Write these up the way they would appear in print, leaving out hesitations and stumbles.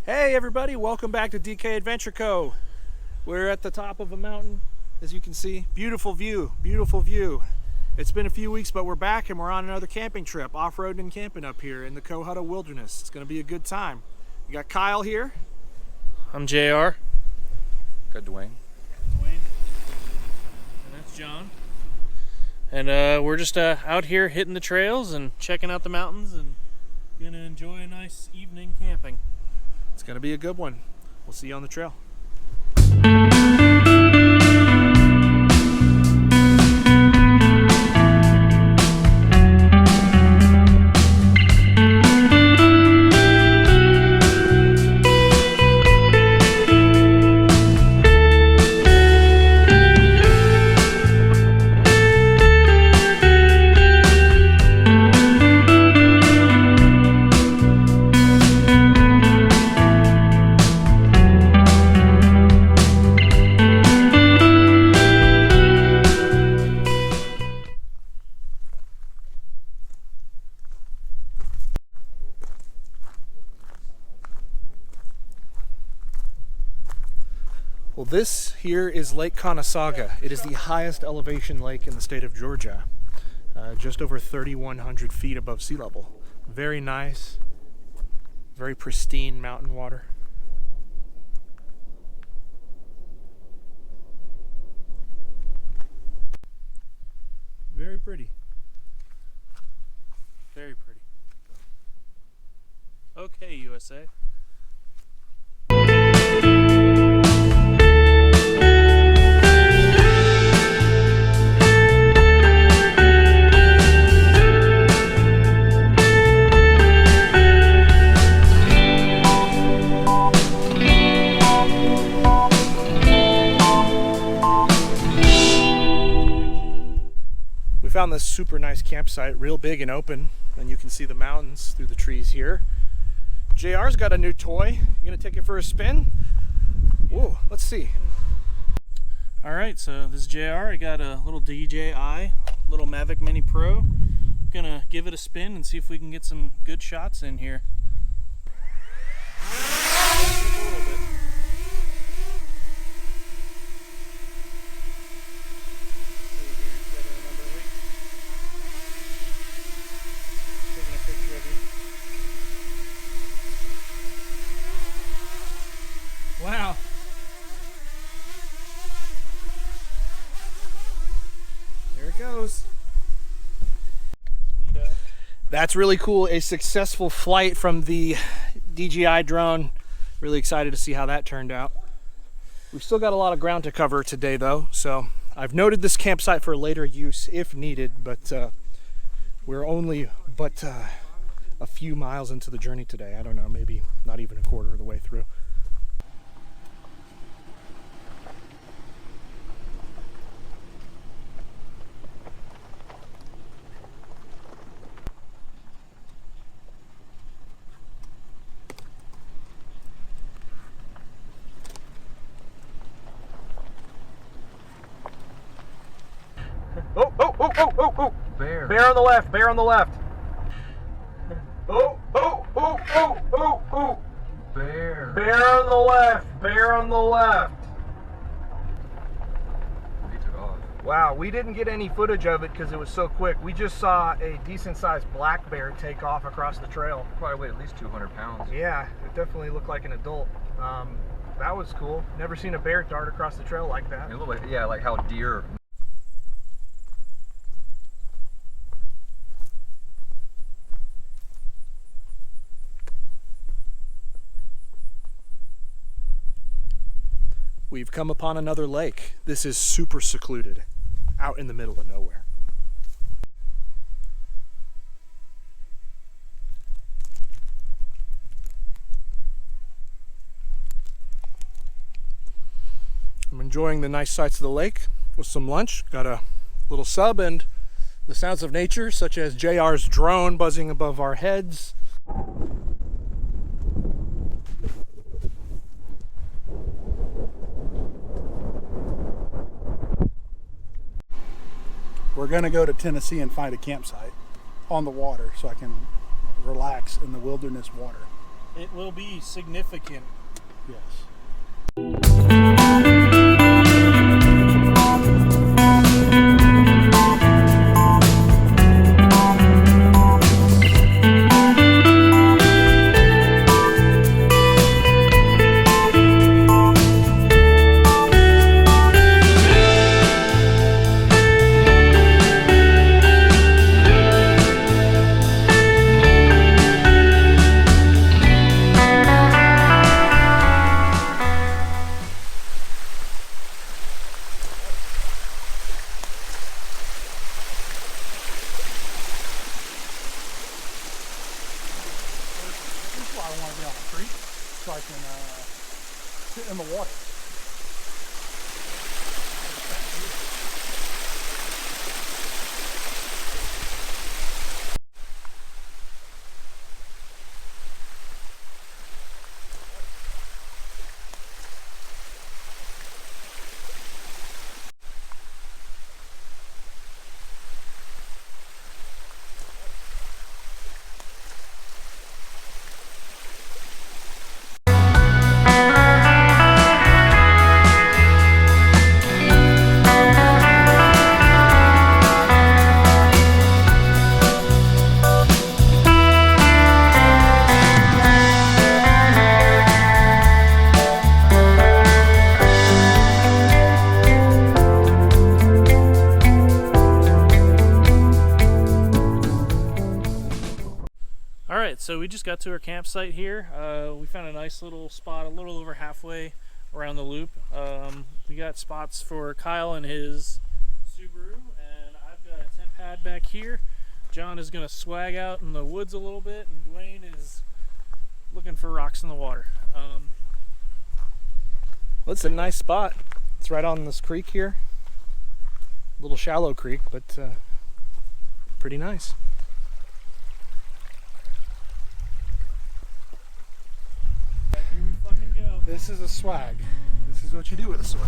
Hey everybody, welcome back to DK Adventure Co. We're at the top of a mountain, as you can see. Beautiful view, beautiful view. It's been a few weeks, but we're back and we're on another camping trip, off-roading and camping up here in the Cohutta Wilderness. It's gonna be a good time. You got Kyle here. I'm JR. Got Dwayne. And that's John. And we're just out here hitting the trails and checking out the mountains and gonna enjoy a nice evening camping. It's gonna be a good one. We'll see you on the trail. Well, this here is Lake Conasauga. It is the highest elevation lake in the state of Georgia, just over 3,100 feet above sea level. Very nice, very pristine mountain water. Very pretty. Very pretty. Okay, USA. We found this super nice campsite, real big and open, and you can see the mountains through the trees here. JR's got a new toy. You gonna take it for a spin? Whoa, let's see. Alright, so this is JR. I got a little DJI, little Mavic Mini Pro. Gonna give it a spin and see if we can get some good shots in here. A little bit. Taking a picture of you. Wow. There it goes. Neato. That's really cool. A successful flight from the DJI drone. Really excited to see how that turned out. We've still got a lot of ground to cover today though, so I've noted this campsite for later use if needed, but we're only but a few miles into the journey today. I don't know, maybe not even a quarter of the way through. Oh, oh, oh, oh, oh, oh! Bear. Bear on the left, bear on the left. Oh, oh, oh, oh, oh, oh! Bear. Bear on the left, bear on the left. He took off. Wow, we didn't get any footage of it because it was so quick. We just saw a decent-sized black bear take off across the trail. Probably weighed at least 200 pounds. Yeah, it definitely looked like an adult. That was cool. Never seen a bear dart across the trail like that. It looked like, yeah, like how deer. We've come upon another lake. This is super secluded, out in the middle of nowhere. I'm enjoying the nice sights of the lake with some lunch. Got a little sub and the sounds of nature, such as JR's drone buzzing above our heads. We're going to go to Tennessee and find a campsite on the water so I can relax in the wilderness water. It will be significant. Yes. This is why I want to get on the creek, so I can sit in the water. Alright, so we just got to our campsite here. We found a nice little spot a little over halfway around the loop. We got spots for Kyle and his Subaru, and I've got a tent pad back here. John is going to swag out in the woods a little bit, and Dwayne is looking for rocks in the water. Well, it's a nice spot. It's right on this creek here. A little shallow creek, but pretty nice. Here we fucking go. This is a swag. This is what you do with a swag.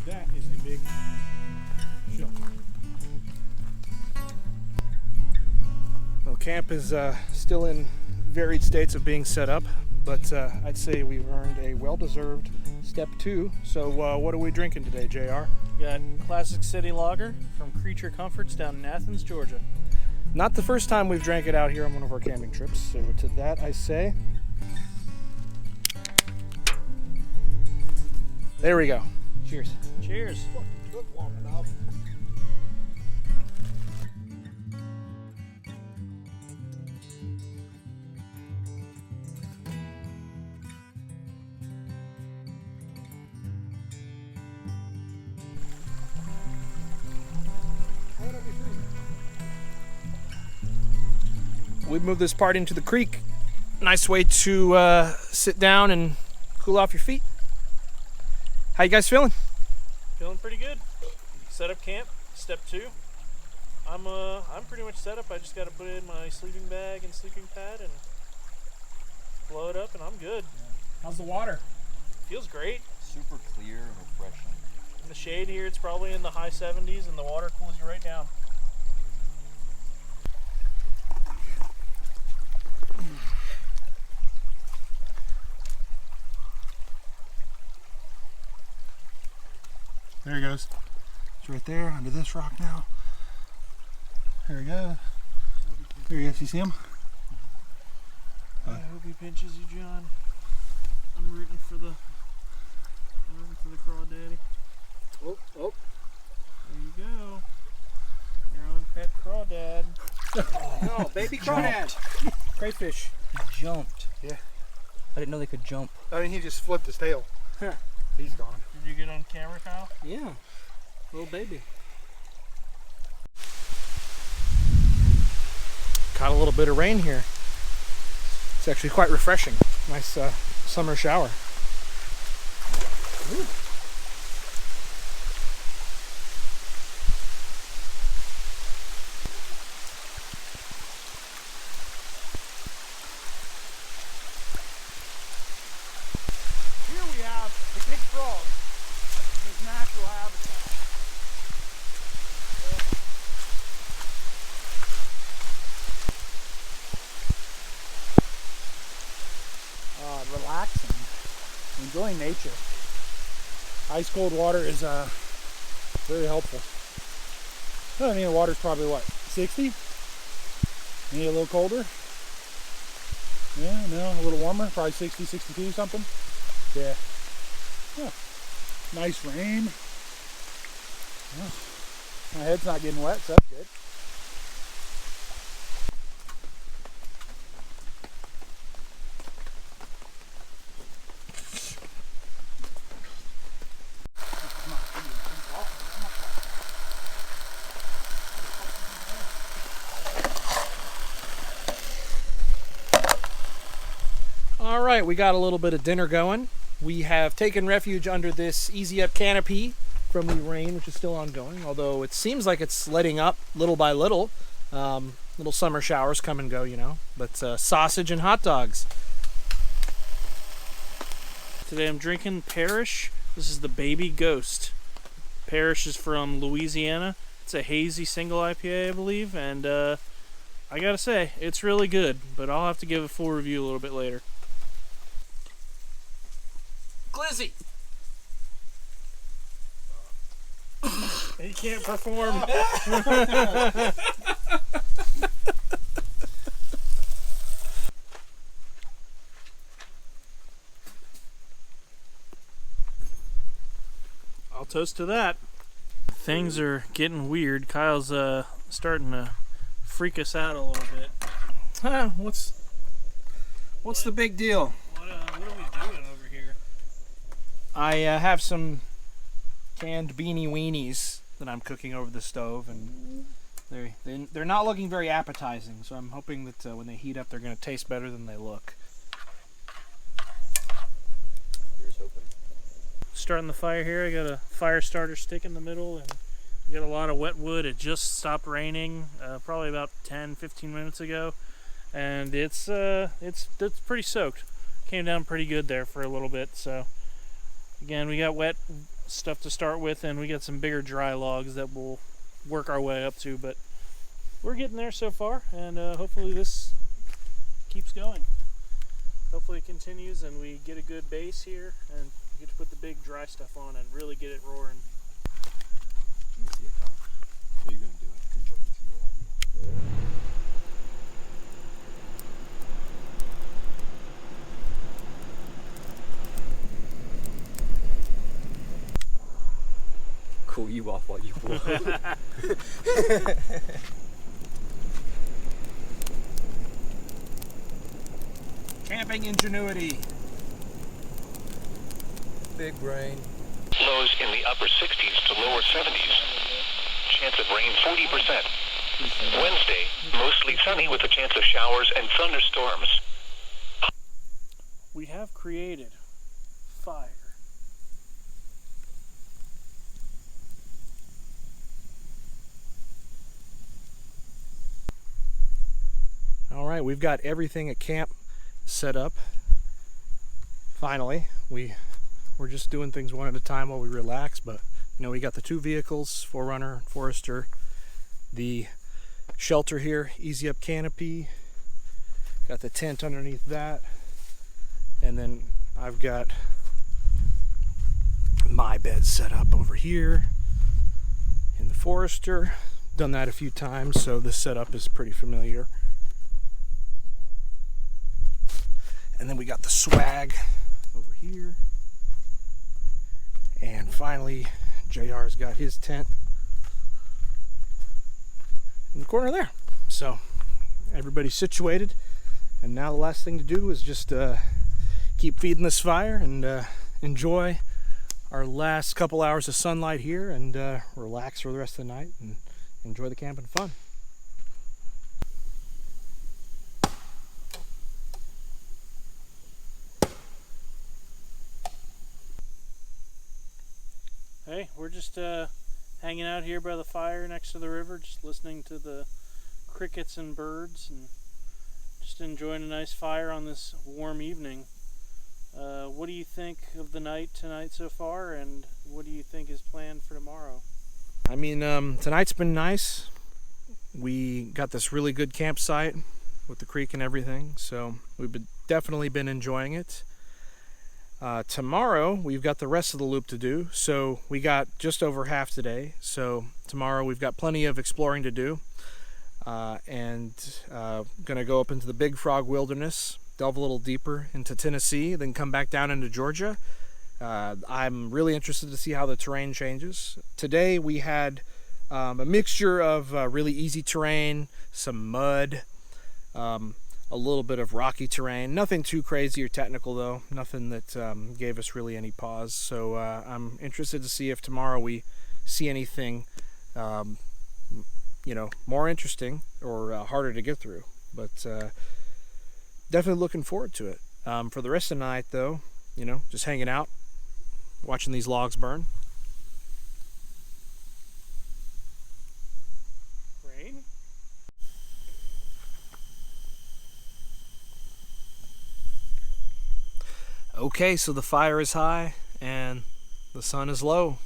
That is a big shovel. Well, camp is still in varied states of being set up, but I'd say we've earned a well-deserved step 2. So what are we drinking today, JR? We got Classic City Lager from Creature Comforts down in Athens, Georgia. Not the first time we've drank it out here on one of our camping trips, so to that I say, there we go. Cheers. Cheers. Took long enough. We've moved this part into the creek. Nice way to sit down and cool off your feet. How you guys feeling? Feeling pretty good. Set up camp, step 2. I'm pretty much set up. I just got to put in my sleeping bag and sleeping pad and blow it up, and I'm good. How's the water? Feels great. Super clear and refreshing. In the shade here, it's probably in the high 70s, and the water cools you right down. There he goes. It's right there under this rock now. There he goes. There he is. You see him? I hope he pinches you, John. I'm rooting for the crawdaddy. Oh, oh. There you go. Your own pet crawdad. No, baby crawdad. Crayfish. He jumped. Yeah. I didn't know they could jump. I mean, he just flipped his tail. Huh. He's gone. Did you get on camera, Kyle? Yeah, little baby. Caught a little bit of rain here. It's actually quite refreshing. Nice summer shower. Ooh. Here we have the big frog in his natural habitat. enjoying nature. Ice cold water is very helpful. I mean, the water's probably what, 60? Maybe a little colder? Yeah, no, a little warmer, probably 60, 62 something. Yeah. Yeah. Nice rain. Yeah. My head's not getting wet, so that's good. All right, we got a little bit of dinner going. We have taken refuge under this Easy Up canopy from the rain, which is still ongoing, although it seems like it's letting up little by little. Little summer showers come and go, you know, but sausage and hot dogs. Today I'm drinking Parish. This is the Baby Ghost. Parish is from Louisiana. It's a hazy single IPA, I believe, and I gotta say, it's really good, but I'll have to give a full review a little bit later. Glizzy! He can't perform. I'll toast to that. Things are getting weird. Kyle's starting to freak us out a little bit. Huh, what's the big deal? What are we doing over here? I have some canned beanie weenies that I'm cooking over the stove, and they're not looking very appetizing, so I'm hoping that when they heat up they're going to taste better than they look. Here's hoping. Starting the fire here. I got a fire starter stick in the middle, and we got a lot of wet wood. It just stopped raining probably about 10-15 minutes ago, and it's pretty soaked. Came down pretty good there for a little bit. So again, we got wet stuff to start with, and we got some bigger dry logs that we'll work our way up to, but we're getting there so far, and hopefully this keeps going. Hopefully it continues and we get a good base here and get to put the big dry stuff on and really get it roaring. Let me see it, Kyle. Are you going to do it? Control this, your idea. Cool you off while you blow. Camping ingenuity. Big brain. Lows in the upper 60s to lower 70s. Chance of rain 40%. Wednesday, mostly sunny with a chance of showers and thunderstorms. We have created fire. All right, we've got everything at camp set up. Finally, we're just doing things one at a time while we relax, but you know, we got the two vehicles, Forerunner and Forester, the shelter here, Easy Up canopy, got the tent underneath that, and then I've got my bed set up over here in the Forester. Done that a few times, so this setup is pretty familiar. And then we got the swag over here. And finally, JR's got his tent in the corner there. So everybody's situated. And now the last thing to do is just keep feeding this fire and enjoy our last couple hours of sunlight here and relax for the rest of the night and enjoy the camping fun. Hey, we're just hanging out here by the fire next to the river, just listening to the crickets and birds and just enjoying a nice fire on this warm evening. What do you think of the night tonight so far, and what do you think is planned for tomorrow? I mean, tonight's been nice. We got this really good campsite with the creek and everything, so we've definitely been enjoying it. Tomorrow we've got the rest of the loop to do, so we got just over half today. So tomorrow we've got plenty of exploring to do, and gonna go up into the Big Frog Wilderness, delve a little deeper into Tennessee, then come back down into Georgia. I'm really interested to see how the terrain changes. Today we had a mixture of really easy terrain, some mud, a little bit of rocky terrain. Nothing too crazy or technical though. Nothing that gave us really any pause. So I'm interested to see if tomorrow we see anything, more interesting or harder to get through. But definitely looking forward to it. For the rest of the night though, just hanging out, watching these logs burn. Rain? Okay, so the fire is high and the sun is low.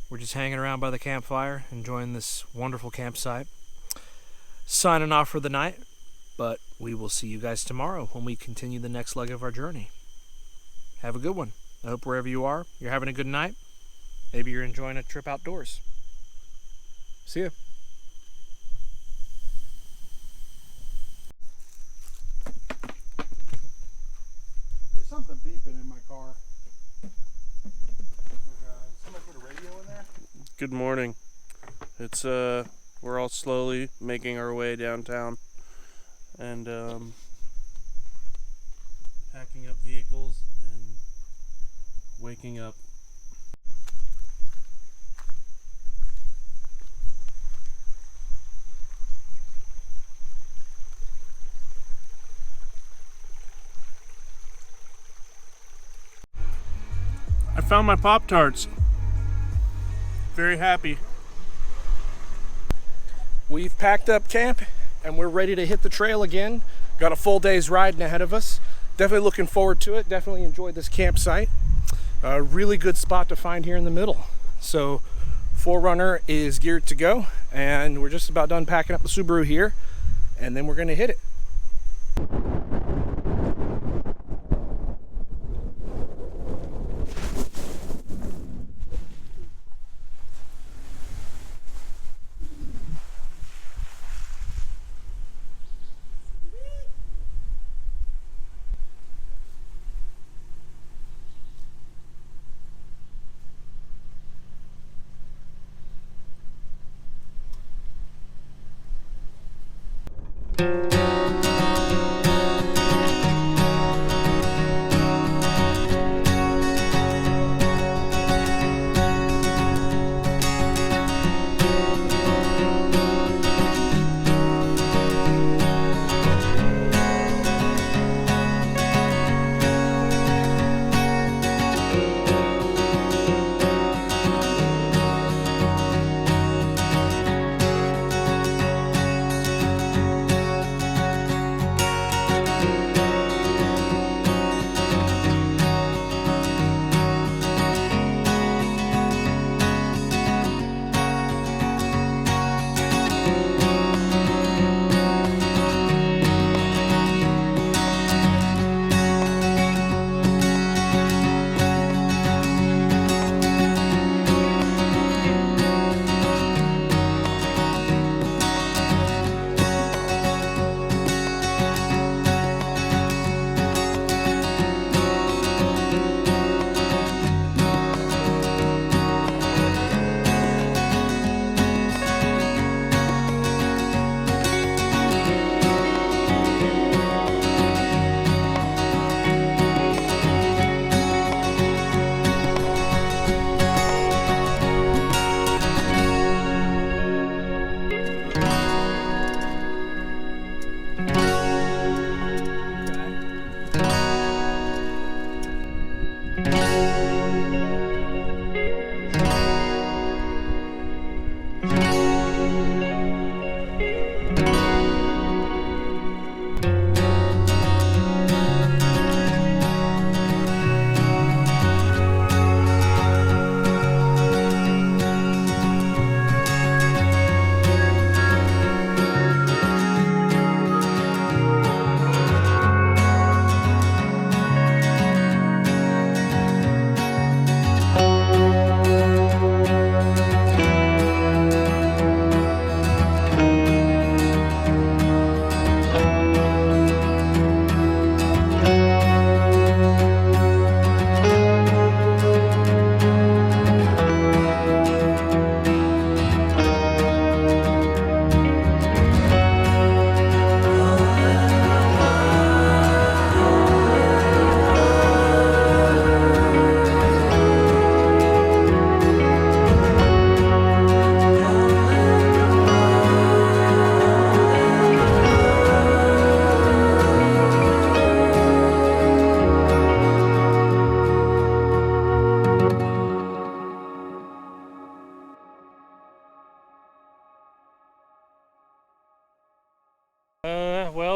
We're just hanging around by the campfire, enjoying this wonderful campsite. Signing off for the night, but we will see you guys tomorrow when we continue the next leg of our journey. Have a good one. I hope wherever you are, you're having a good night. Maybe you're enjoying a trip outdoors. See ya. There's something beeping in my car. Somebody put a radio in there? Good morning. It's we're all slowly making our way downtown and packing up vehicles and waking up. I found my Pop-Tarts. Very happy. We've packed up camp and we're ready to hit the trail again. Got a full day's riding ahead of us. Definitely looking forward to it. Definitely enjoyed this campsite. A really good spot to find here in the middle. So Forerunner is geared to go and we're just about done packing up the Subaru here and then we're gonna hit it.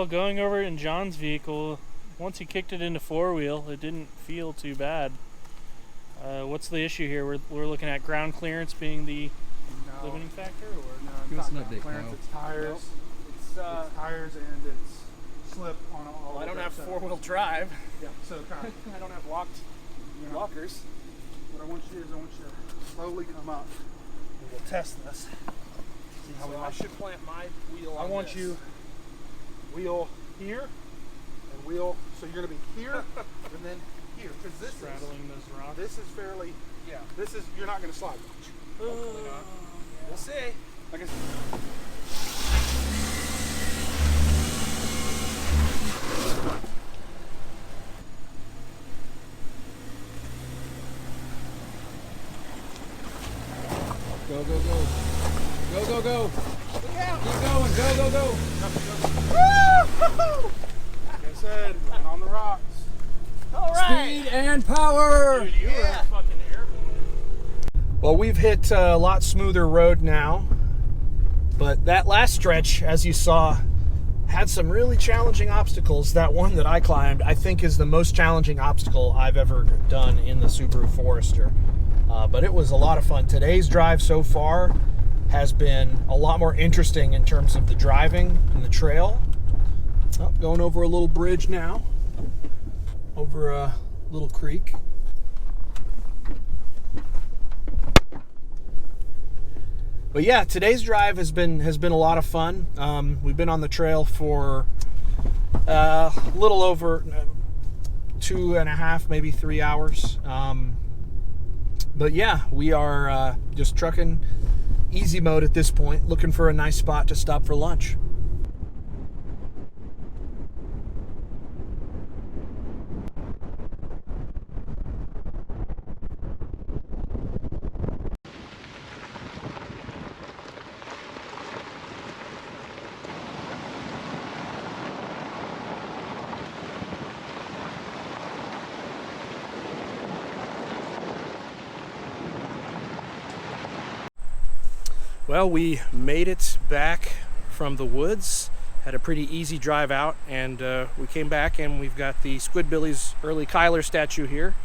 going over it in John's vehicle, once he kicked it into four-wheel, it didn't feel too bad. What's the issue here? We're looking at ground clearance being the limiting factor, or No, Give it's us not an ground update, clearance, Kyle. it's tires. It's, It's tires and it's slip on all I of don't that have stuff. four-wheel drive. Yeah, so kind of, I don't have locked you know, lockers. what I want you to do is I want you to slowly come up and we'll test this. See how we So I like. should plant my wheel I on want this. you wheel here and wheel, so you're going to be here and then here, because straddling those rocks? this is fairly, Yeah. this is, you're not going to slide much. We'll see. Like I said, Go, go, go. Go, go, go. Look out! Keep going. Go, go, go. like I said, right on the rocks. All right. Speed and power. Dude, you were fucking airborne. Well, we've hit a lot smoother road now, but that last stretch, as you saw, had some really challenging obstacles. That one that I climbed, I think, is the most challenging obstacle I've ever done in the Subaru Forester. But it was a lot of fun. Today's drive so far has been a lot more interesting in terms of the driving and the trail. Oh, going over a little bridge now, over a little creek. But yeah, today's drive has been a lot of fun. We've been on the trail for a little over 2.5, maybe 3 hours. But yeah, we are just trucking easy mode at this point, looking for a nice spot to stop for lunch. Well, we made it back from the woods, had a pretty easy drive out, and we came back and we've got the Squidbillies early Kyler statue here.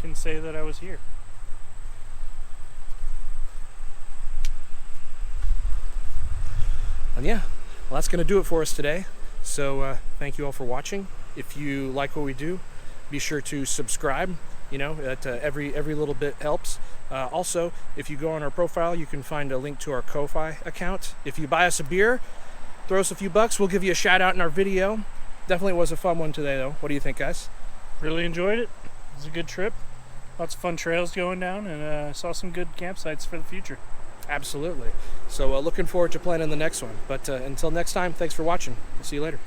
Can say that I was here. And yeah, well, that's going to do it for us today. So thank you all for watching. If you like what we do, be sure to subscribe. You know, every little bit helps. Also, if you go on our profile, you can find a link to our Ko-Fi account. If you buy us a beer, throw us a few bucks, we'll give you a shout out in our video. Definitely was a fun one today, though. What do you think, guys? Really enjoyed it. It was a good trip. Lots of fun trails going down, and saw some good campsites for the future. Absolutely. So looking forward to planning the next one. But until next time, thanks for watching. See you later.